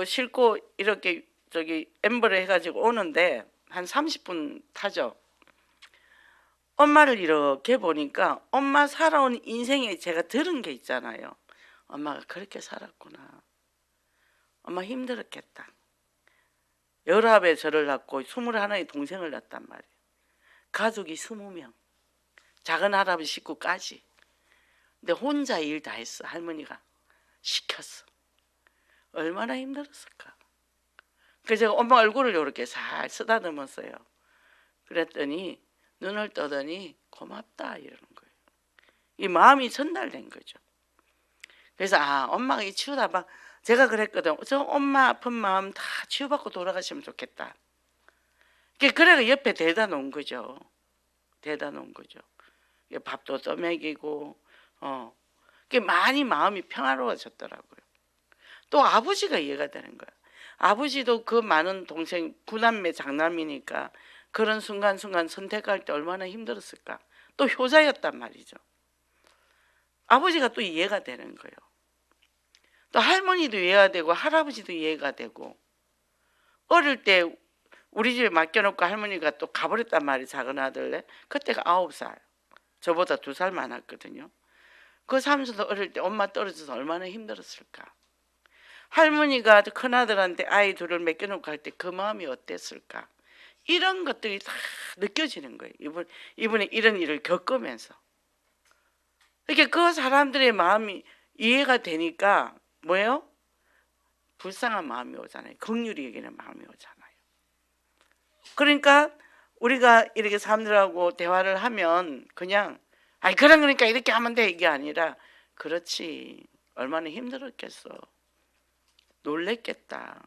싣고 이렇게 저기 엠버를 해가지고 오는데 한 30분 타죠. 엄마를 이렇게 보니까 엄마 살아온 인생에 제가 들은 게 있잖아요. 엄마가 그렇게 살았구나. 엄마 힘들었겠다. 열압에 저를 낳고 21의 동생을 낳았단 말이에요. 가족이 20명, 작은 할아버지 식구까지. 근데 혼자 일 다 했어. 할머니가 시켰어. 얼마나 힘들었을까. 그래서 제가 엄마 얼굴을 이렇게 살 쓰다듬었어요. 그랬더니 눈을 떠더니 고맙다 이러는 거예요. 이 마음이 전달된 거죠. 그래서 엄마가 이 치유다 막 제가 그랬거든. 저 엄마 아픈 마음 다 치유받고 돌아가시면 좋겠다. 그래가 옆에 대다 놓은 거죠. 대다 놓은 거죠. 밥도 떠먹이고 많이 마음이 평화로워졌더라고요. 또 아버지가 이해가 되는 거야. 아버지도 그 많은 동생 9남매 장남이니까 그런 순간순간 선택할 때 얼마나 힘들었을까. 또 효자였단 말이죠. 아버지가 또 이해가 되는 거예요. 또 할머니도 이해가 되고 할아버지도 이해가 되고. 어릴 때 우리 집에 맡겨놓고 할머니가 또 가버렸단 말이에요. 작은 아들네. 그때가 9살. 저보다 2살 많았거든요. 그 살면서도 어릴 때 엄마 떨어져서 얼마나 힘들었을까. 할머니가 큰아들한테 아이 둘을 맡겨놓고 할 때 그 마음이 어땠을까. 이런 것들이 다 느껴지는 거예요. 이분이 이런 일을 겪으면서. 이렇게 그 사람들의 마음이 이해가 되니까 뭐예요? 불쌍한 마음이 오잖아요. 긍휼히 여기는 마음이 오잖아요. 그러니까 우리가 이렇게 사람들하고 대화를 하면 그냥 그러니까 이렇게 하면 돼 이게 아니라 그렇지 얼마나 힘들었겠어. 놀랬겠다.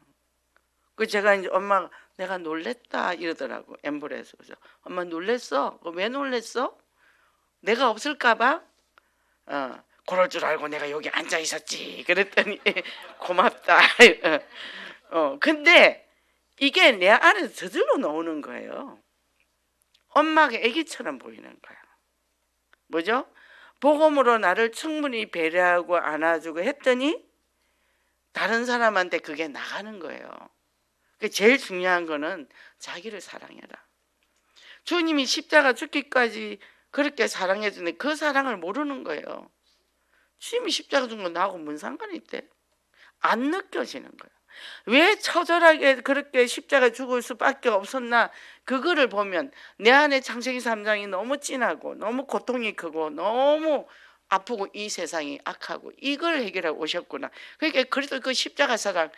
그 제가 이제 엄마가 내가 놀랬다 이러더라고. 엠브레에서. 그래서 엄마 놀랬어? 왜 놀랬어? 내가 없을까봐? 그럴 줄 알고 내가 여기 앉아 있었지. 그랬더니 고맙다. 근데 이게 내 안에서 저절로 나오는 거예요. 엄마가 아기처럼 보이는 거야. 뭐죠? 복음으로 나를 충분히 배려하고 안아주고 했더니 다른 사람한테 그게 나가는 거예요. 제일 중요한 거는 자기를 사랑해라. 주님이 십자가 죽기까지 그렇게 사랑해 주는데 그 사랑을 모르는 거예요. 주님이 십자가 죽은 건 나하고 뭔 상관이 있대? 안 느껴지는 거예요. 왜 처절하게 그렇게 십자가 죽을 수밖에 없었나? 그거를 보면 내 안에 창세기 3장이 너무 진하고 너무 고통이 크고 너무 아프고 이 세상이 악하고 이걸 해결하고 오셨구나. 그러니까 그래도 그 십자가 사랑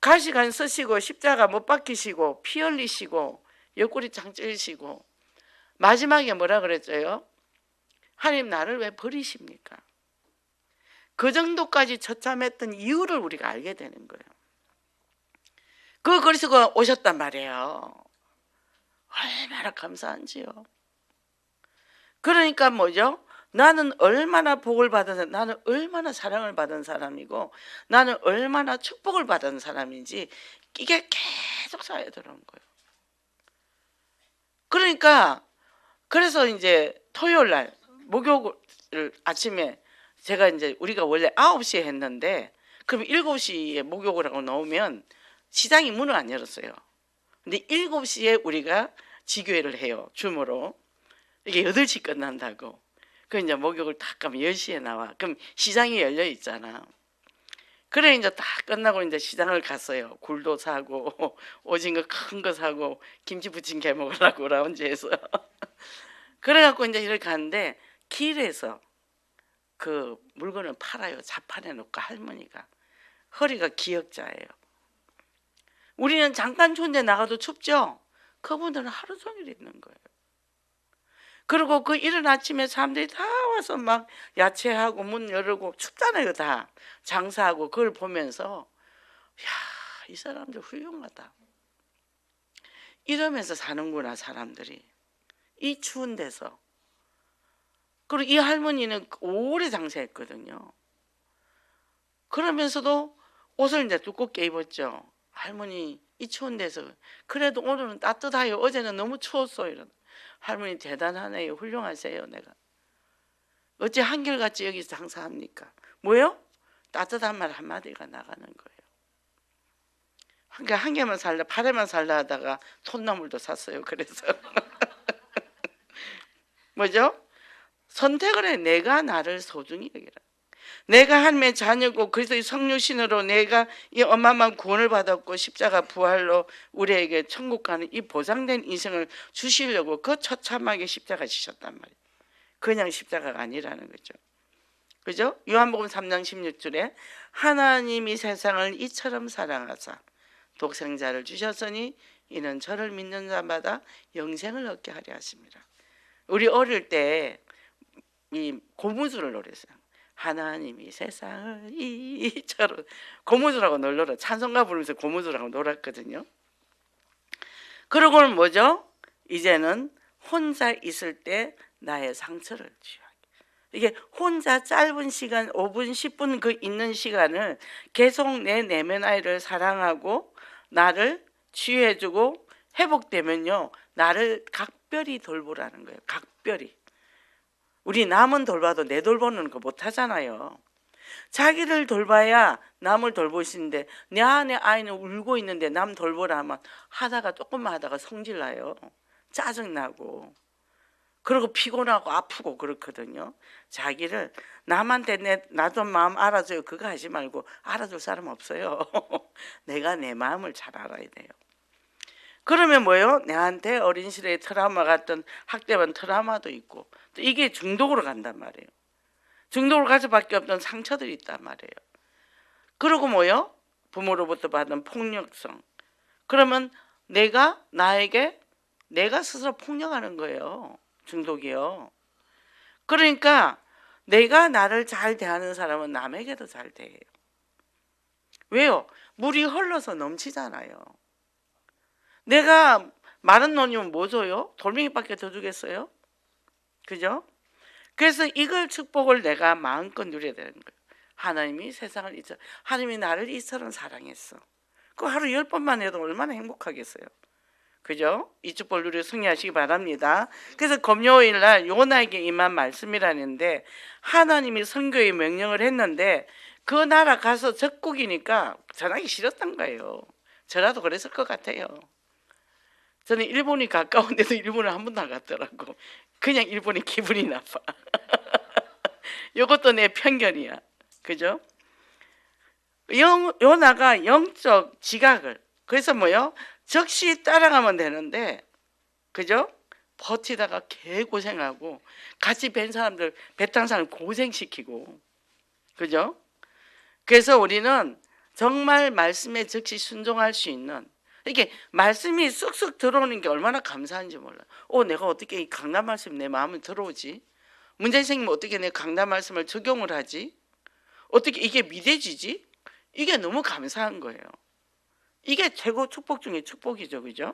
가시관 쓰시고 십자가 못 박히시고 피 흘리시고 옆구리 장 찌르시고 마지막에 뭐라 그랬어요? 하나님 나를 왜 버리십니까? 그 정도까지 처참했던 이유를 우리가 알게 되는 거예요. 그 그리스도가 오셨단 말이에요. 얼마나 감사한지요. 그러니까 뭐죠? 나는 얼마나 복을 받은 사람, 나는 얼마나 사랑을 받은 사람이고 나는 얼마나 축복을 받은 사람인지 이게 계속 쌓여 들어온 거예요. 그러니까 그래서 이제 토요일 날 목욕을 아침에 제가 이제 우리가 원래 9시에 했는데 그럼 7시에 목욕을 하고 나오면 시장이 문을 안 열었어요. 근데 7시에 우리가 지교회를 해요. 줌으로. 이게 8시 끝난다고. 그 이제 목욕을 딱 가면 10시에 나와. 그럼 시장이 열려 있잖아. 그래 이제 다 끝나고 이제 시장을 갔어요. 굴도 사고 오징어 큰 거 사고 김치 부침개 먹으라고 라운지에서. 그래갖고 이제 이렇게 가는데 길에서 그 물건을 팔아요. 자판에 놓고 할머니가. 허리가 기역자예요. 우리는 잠깐 추운데 나가도 춥죠? 그분들은 하루 종일 있는 거예요. 그리고 그 이른 아침에 사람들이 다 와서 막 야채하고 문 열고 춥잖아요. 다 장사하고 그걸 보면서 야, 이 사람들 훌륭하다. 이러면서 사는구나 사람들이. 이 추운 데서. 그리고 이 할머니는 오래 장사했거든요. 그러면서도 옷을 이제 두껍게 입었죠. 할머니 이 추운 데서 그래도 오늘은 따뜻해요. 어제는 너무 추웠어. 이런. 할머니 대단하네요. 훌륭하세요. 내가 어째 한결같이 여기서 장사합니까? 뭐요? 따뜻한 말 한마디가 나가는 거예요. 한 개만 살라 8회만 살라 하다가 톤나물도 샀어요. 그래서 뭐죠? 선택을 해. 내가 나를 소중히 여기라. 내가 하나님의 자녀고 그리스도의 성육신으로 내가 이 어마어마한 구원을 받았고 십자가 부활로 우리에게 천국 가는 이 보장된 인생을 주시려고 그 처참하게 십자가 지셨단 말이에요. 그냥 십자가가 아니라는 거죠. 그죠? 요한복음 3장 16절에 하나님이 세상을 이처럼 사랑하사 독생자를 주셨으니 이는 저를 믿는 자마다 영생을 얻게 하려 하십니다. 우리 어릴 때 이 고무줄을 노랬어요. 하나님이 세상을 이처럼 고무줄하고 놀러 찬송가 부르면서 고무줄하고 놀았거든요. 그러고는 뭐죠? 이제는 혼자 있을 때 나의 상처를 치유하게. 이게 혼자 짧은 시간 5분 10분 그 있는 시간을 계속 내 내면 아이를 사랑하고 나를 치유해주고 회복되면요 나를 각별히 돌보라는 거예요. 각별히. 우리 남은 돌봐도 내 돌보는 거 못하잖아요. 자기를 돌봐야 남을 돌보시는데 내 안에 아이는 울고 있는데 남 돌보라 하면 하다가 조금만 하다가 성질나요. 짜증나고 그리고 피곤하고 아프고 그렇거든요. 자기를 남한테 나도 마음 알아줘요 그거 하지 말고 알아줄 사람 없어요. 내가 내 마음을 잘 알아야 돼요. 그러면 뭐예요? 내한테 어린 시절에 트라우마 같은 학대받은 트라우마도 있고 또 이게 중독으로 간단 말이에요. 중독으로 갈 수밖에 없던 상처들이 있단 말이에요. 그리고 뭐요? 부모로부터 받은 폭력성. 그러면 나에게 내가 스스로 폭력하는 거예요. 중독이요. 그러니까 내가 나를 잘 대하는 사람은 남에게도 잘 대해요. 왜요? 물이 흘러서 넘치잖아요. 내가 마른 논이면 뭐 줘요? 돌멩이밖에 더 주겠어요? 그죠? 그래서 이걸 축복을 내가 마음껏 누려야 되는 거예요. 하나님이 세상을 하나님이 나를 이처럼 사랑했어. 그 하루 10번만 해도 얼마나 행복하겠어요. 그죠? 이 축복을 누려 승리하시기 바랍니다. 그래서 금요일 날 요나에게 임한 말씀이라는데 하나님이 선교의 명령을 했는데 그 나라 가서 적국이니까 전하기 싫었던 거예요. 저라도 그랬을 것 같아요. 저는 일본이 가까운데도 일본을 한 번도 안 갔더라고. 그냥 일본이 기분이 나빠. 이것도 내 편견이야. 그죠? 요나가 영적 지각을 그래서 뭐요? 적시 따라가면 되는데 그죠? 버티다가 개고생하고 같이 뵌 사람들 배탄 사람 고생시키고 그죠? 그래서 우리는 정말 말씀에 즉시 순종할 수 있는 이게 말씀이 쑥쑥 들어오는 게 얼마나 감사한지 몰라요. 내가 어떻게 이 강단 말씀 내 마음에 들어오지? 문재인 선생님 어떻게 내 강단 말씀을 적용을 하지? 어떻게 이게 믿어지지? 이게 너무 감사한 거예요. 이게 최고 축복 중에 축복이죠. 그죠?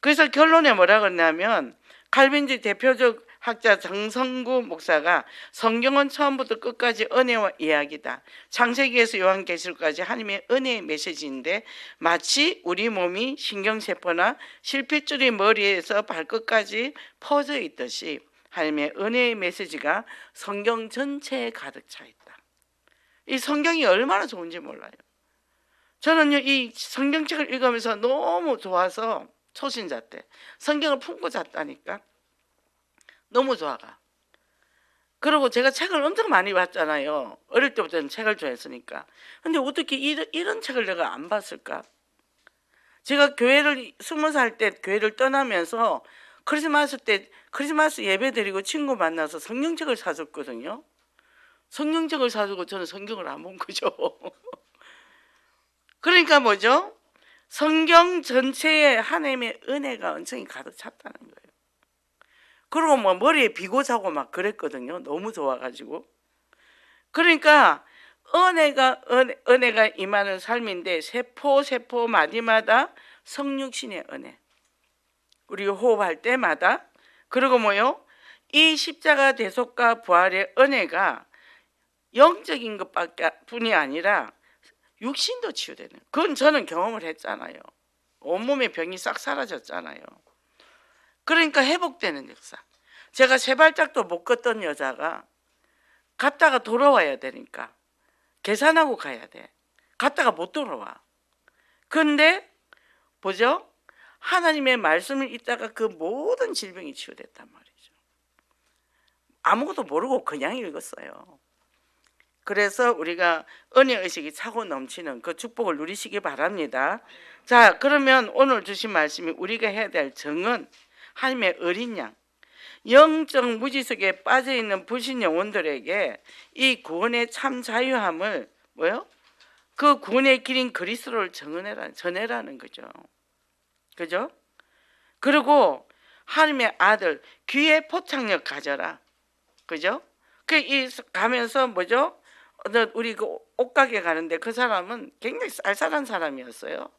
그래서 결론에 뭐라 그러냐면 칼빈주의 대표적 학자 정성구 목사가 성경은 처음부터 끝까지 은혜와 이야기다. 창세기에서 요한계시록까지 하나님의 은혜의 메시지인데 마치 우리 몸이 신경세포나 실핏줄이 머리에서 발끝까지 퍼져 있듯이 하나님의 은혜의 메시지가 성경 전체에 가득 차 있다. 이 성경이 얼마나 좋은지 몰라요. 저는요 이 성경책을 읽으면서 너무 좋아서 초신자 때 성경을 품고 잤다니까. 너무 좋아가. 그리고 제가 책을 엄청 많이 봤잖아요. 어릴 때부터는 책을 좋아했으니까. 근데 어떻게 이런 책을 내가 안 봤을까? 제가 교회를 20살 때 교회를 떠나면서 크리스마스 예배 드리고 친구 만나서 성경책을 사줬거든요. 성경책을 사주고 저는 성경을 안 본 거죠. 그러니까 뭐죠? 성경 전체에 하나님의 은혜가 엄청 가득 찼다는 거예요. 그리고 뭐 머리에 비고 자고 막 그랬거든요. 너무 좋아가지고. 그러니까 은혜가 임하는 삶인데 세포 마디마다 성육신의 은혜. 우리 호흡할 때마다. 그리고 뭐요? 이 십자가 대속과 부활의 은혜가 영적인 것뿐이 아니라 육신도 치유되는. 그건 저는 경험을 했잖아요. 온몸의 병이 싹 사라졌잖아요. 그러니까 회복되는 역사. 제가 세 발짝도 못 걷던 여자가 갔다가 돌아와야 되니까 계산하고 가야 돼. 갔다가 못 돌아와. 그런데 뭐죠? 하나님의 말씀을 읽다가 그 모든 질병이 치유됐단 말이죠. 아무것도 모르고 그냥 읽었어요. 그래서 우리가 은혜 의식이 차고 넘치는 그 축복을 누리시기 바랍니다. 자, 그러면 오늘 주신 말씀이 우리가 해야 될 정은 하나님의 어린 양, 영적 무지속에 빠져 있는 불신 영혼들에게 이 구원의 참 자유함을 뭐요? 그 구원의 길인 그리스도를 전해라는 거죠. 그죠? 그리고 하나님의 아들 귀의 포착력 가져라. 그죠? 이 가면서 뭐죠? 우리 그 옷가게 가는데 그 사람은 굉장히 쌀쌀한 사람이었어요.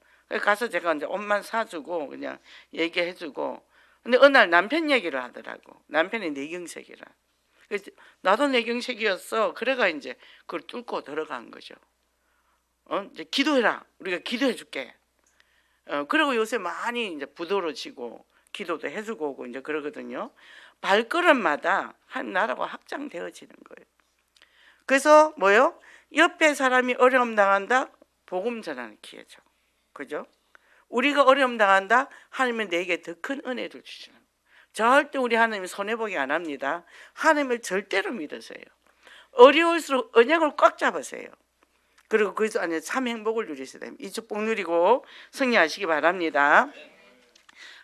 가서 제가 이제 옷만 사주고 그냥 얘기해주고, 근데 어느 날 남편 얘기를 하더라고. 남편이 내경색이라. 그래서 나도 내경색이었어. 그래가 이제 그걸 뚫고 들어간 거죠. 이제 기도해라. 우리가 기도해줄게. 그리고 요새 많이 이제 부도로지고 기도도 해주고 오고 이제 그러거든요. 발걸음마다 한 나라가 확장되어지는 거예요. 그래서 뭐요? 옆에 사람이 어려움 당한다, 복음 전하는 기회죠. 그죠? 우리가 어려움 당한다, 하나님은 내게 더 큰 은혜를 주시는 거예요. 절대 우리 하나님 손해보기 안 합니다. 하나님을 절대로 믿으세요. 어려울수록 언약을 꽉 잡으세요. 그리고 그 안에 참 행복을 누리셔야 됩니다. 이 축복 누리고 승리하시기 바랍니다.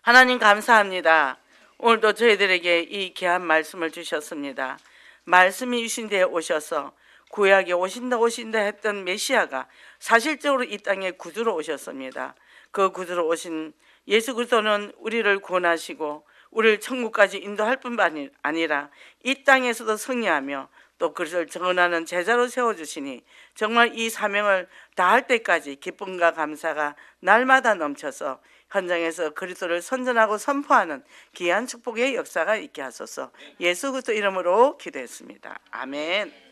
하나님 감사합니다. 오늘도 저희들에게 이 귀한 말씀을 주셨습니다. 말씀이 주신 데에 오셔서 구약에 오신다 했던 메시아가 사실적으로 이 땅에 구주로 오셨습니다. 그 구주로 오신 예수 그리스도는 우리를 구원하시고 우리를 천국까지 인도할 뿐만 아니라 이 땅에서도 승리하며 또 그것을 전하는 제자로 세워주시니 정말 이 사명을 다할 때까지 기쁨과 감사가 날마다 넘쳐서 현장에서 그리스도를 선전하고 선포하는 귀한 축복의 역사가 있게 하소서. 예수 그리스도 이름으로 기도했습니다. 아멘.